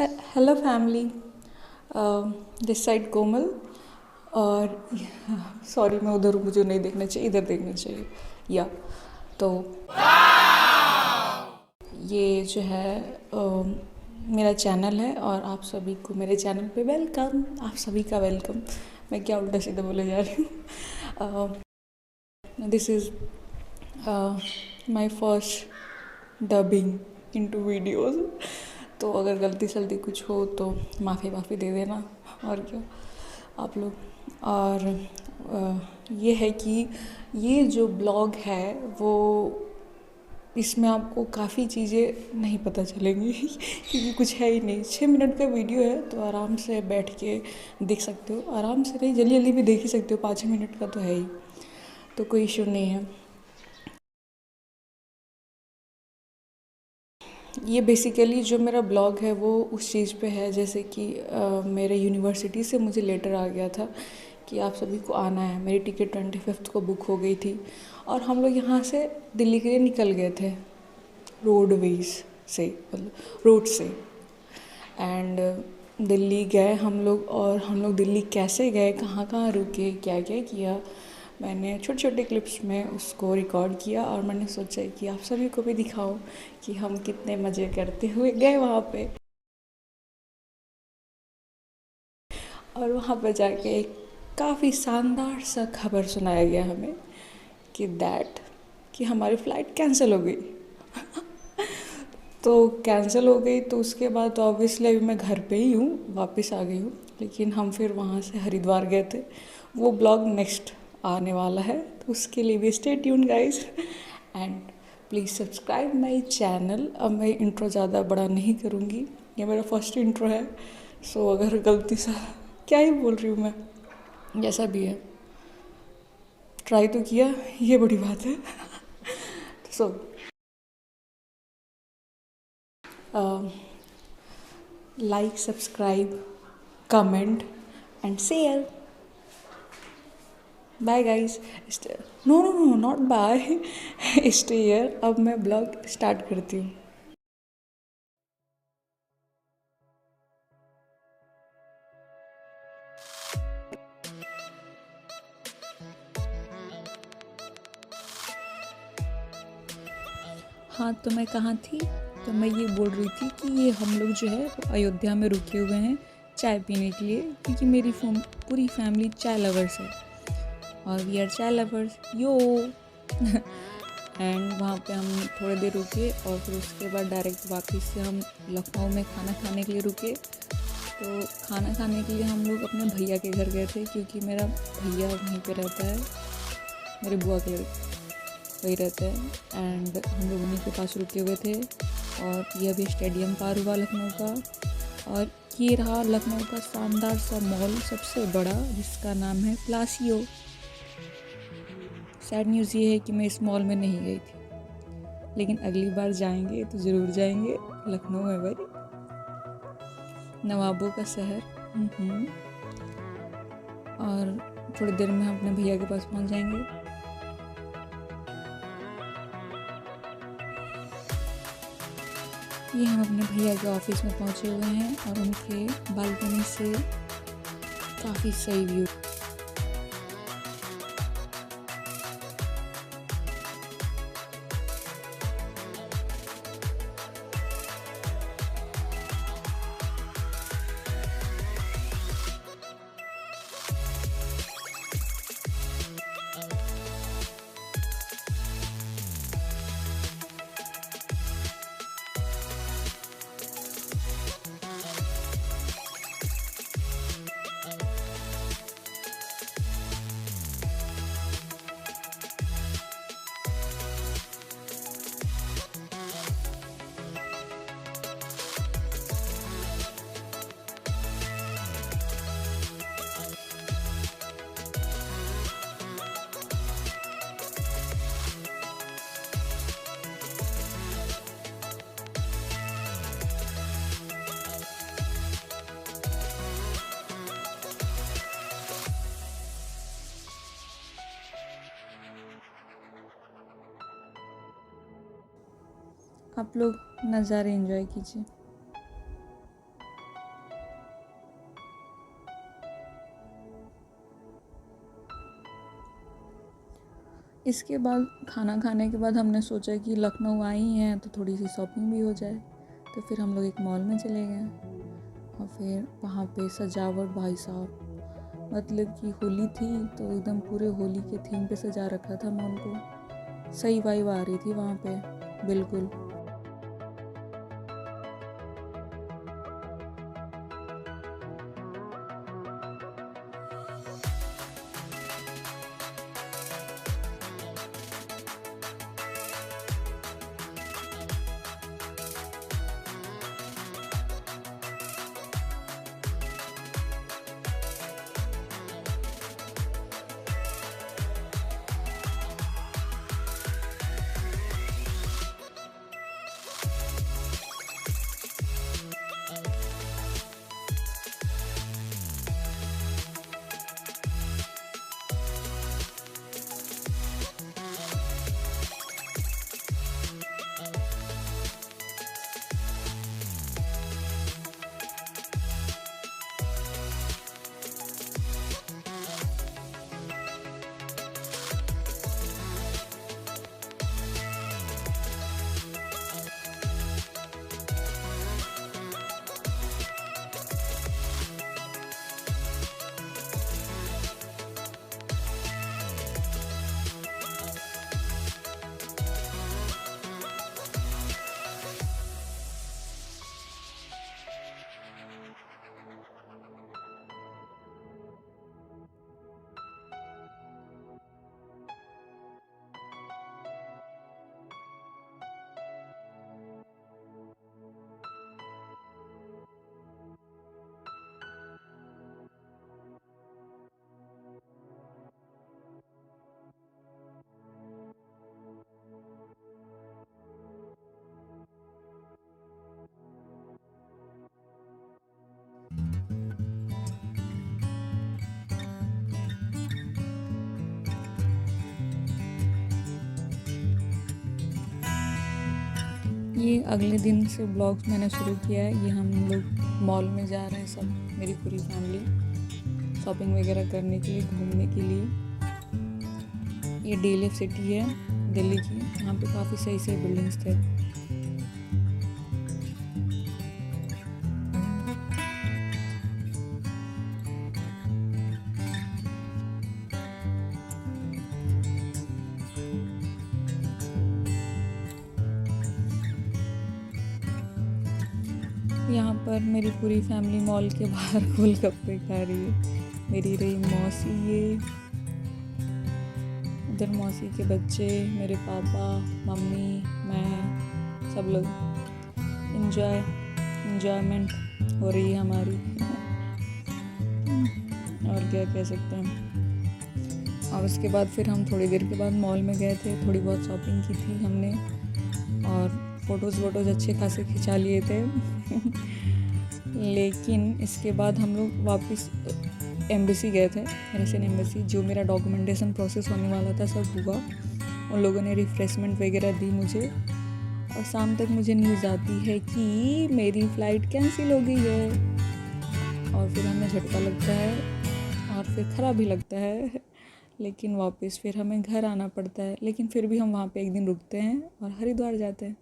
Hello family. This side कोमल। और sorry मैं उधर हूँ, मुझे नहीं देखना चाहिए, इधर देखना चाहिए। या तो ये जो है मेरा चैनल है और आप सभी को मेरे चैनल पे वेलकम। आप सभी का वेलकम। मैं क्या उल्टा सीधा बोले जा रही हूँ। This is my first dubbing into videos. तो अगर गलती सलती कुछ हो तो माफ़ी दे देना। और क्या आप लोग। और ये है कि ये जो ब्लॉग है वो इसमें आपको काफ़ी चीज़ें नहीं पता चलेंगी क्योंकि कुछ है ही नहीं। 6 मिनट का वीडियो है तो आराम से बैठ के देख सकते हो। आराम से नहीं, जल्दी जल्दी भी देख ही सकते हो, 5-6 मिनट का तो है ही, तो कोई इशू नहीं है। ये बेसिकली जो मेरा ब्लॉग है वो उस चीज़ पे है, जैसे कि मेरे यूनिवर्सिटी से मुझे लेटर आ गया था कि आप सभी को आना है। मेरी टिकट 25 को बुक हो गई थी और हम लोग यहाँ से दिल्ली के लिए निकल गए थे रोडवेज से, मतलब रोड से। एंड दिल्ली गए हम लोग। और हम लोग दिल्ली कैसे गए, कहाँ कहाँ रुके, क्या क्या किया, मैंने छोटे छोटे क्लिप्स में उसको रिकॉर्ड किया। और मैंने सोचा कि आप सभी को भी दिखाओ कि हम कितने मज़े करते हुए गए वहाँ पे। और वहाँ पर जाके एक काफ़ी शानदार सा खबर सुनाया गया हमें कि कि हमारी फ़्लाइट कैंसिल हो गई। तो कैंसिल हो गई तो उसके बाद तो ऑब्वियसली अभी मैं घर पे ही हूँ, वापस आ गई हूँ। लेकिन हम फिर वहाँ से हरिद्वार गए थे। वो ब्लॉग नेक्स्ट आने वाला है, तो उसके लिए भी stay tune guys. And please subscribe my channel. अब मैं इंट्रो ज़्यादा बड़ा नहीं करूँगी, ये मेरा फर्स्ट इंट्रो है। सो अगर गलती से क्या ही बोल रही हूँ मैं, जैसा भी है ट्राई तो किया, ये बड़ी बात है। सो like, subscribe, comment and share. Bye guys. No, not bye. Stay here. अब मैं ब्लॉग स्टार्ट करती हूँ। हाँ, तो मैं कहाँ थी? तो मैं ये बोल रही थी कि ये हम लोग जो है वो अयोध्या में रुके हुए हैं चाय पीने के लिए, क्योंकि मेरी पूरी फैमिली चाय लवर्स है और वी आर चाय लवर्स यो। एंड वहाँ पे हम थोड़ी देर रुके और फिर उसके बाद डायरेक्ट वापस से हम लखनऊ में खाना खाने के लिए रुके। तो खाना खाने के लिए हम लोग अपने भैया के घर गए थे, क्योंकि मेरा भैया वहीं पे रहता है, मेरे बुआ के वही रहते हैं। एंड हम लोग उन्हीं के पास रुके हुए थे। और ये अभी स्टेडियम पार हुआ लखनऊ का। और ये रहा लखनऊ का शानदार सा मॉल, सबसे बड़ा, जिसका नाम है प्लासियो। सैड न्यूज़ ये है कि मैं इस मॉल में नहीं गई थी, लेकिन अगली बार जाएंगे तो ज़रूर जाएंगे। लखनऊ है भाई, नवाबों का शहर। और थोड़ी देर में हम अपने भैया के पास पहुंच जाएंगे। ये हम अपने भैया के ऑफिस में पहुंचे हुए हैं और उनके बालकनी से काफ़ी सही व्यू। आप लोग नज़ारे एंजॉय कीजिए। इसके बाद खाना खाने के बाद हमने सोचा कि लखनऊ आई हैं तो थोड़ी सी शॉपिंग भी हो जाए, तो फिर हम लोग एक मॉल में चले गए। और फिर वहाँ पे सजावट भाई साहब, मतलब कि होली थी तो एकदम पूरे होली के थीम पे सजा रखा था मॉल को। सही वाइब आ रही थी वहाँ पे, बिल्कुल। ये अगले दिन से ब्लॉग्स मैंने शुरू किया है। ये हम लोग मॉल में जा रहे हैं सब, मेरी पूरी फैमिली शॉपिंग वगैरह करने के लिए, घूमने के लिए। ये डीएलएफ सिटी है दिल्ली की, यहाँ पे काफ़ी सही सही बिल्डिंग्स थे। यहाँ पर मेरी पूरी फैमिली मॉल के बाहर गोलगप्पे खा रही है। मेरी रही मौसी, ये उधर मौसी के बच्चे, मेरे पापा, मम्मी, मैं, सब लोग इंजॉयमेंट हो रही है हमारी। और क्या कह सकते हैं। और उसके बाद फिर हम थोड़ी देर के बाद मॉल में गए थे, थोड़ी बहुत शॉपिंग की थी हमने और फ़ोटोज़ अच्छे खासे खिंचा लिए थे। लेकिन इसके बाद हम लोग वापस एम्बेसी गए थे, रशियन एम्बेसी। जो मेरा डॉक्यूमेंटेशन प्रोसेस होने वाला था सब हुआ। उन लोगों ने रिफ़्रेशमेंट वगैरह दी मुझे, और शाम तक मुझे न्यूज़ आती है कि मेरी फ़्लाइट कैंसिल हो गई है। और फिर हमें झटका लगता है और फिर ख़राब भी लगता है, लेकिन वापस फिर हमें घर आना पड़ता है। लेकिन फिर भी हम वहाँ पे एक दिन रुकते हैं और हरिद्वार जाते हैं।